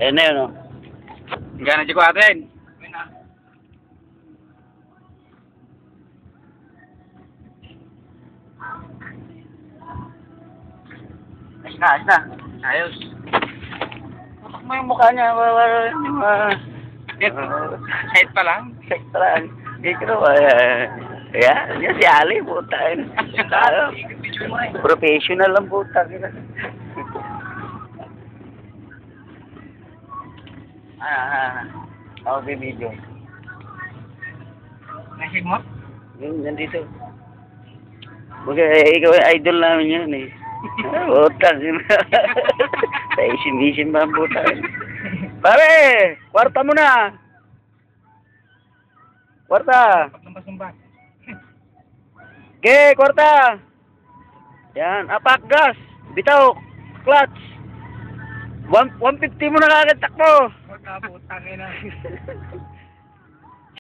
Ayan na yun, oh. Gana di ko atin. Ayos na, ayos na. Ayos. Patak mo yung mukha niya. Kahit pa lang. Sektra. Dito, ayan, yan si Ali, puta. Professional lang, puta. Ako bibidyo. Nasib mo? Yun, nandito. Baga, ikaw yung idol namin yun eh. Puta. Sa isim-isim ba ang puta? Pare, kwarta mo na. Kwarta. Sumba-sumba. Okay, kwarta. Yan, apak gas. Bitaw, clutch. 150 mo na kagad takbo. Putang ina.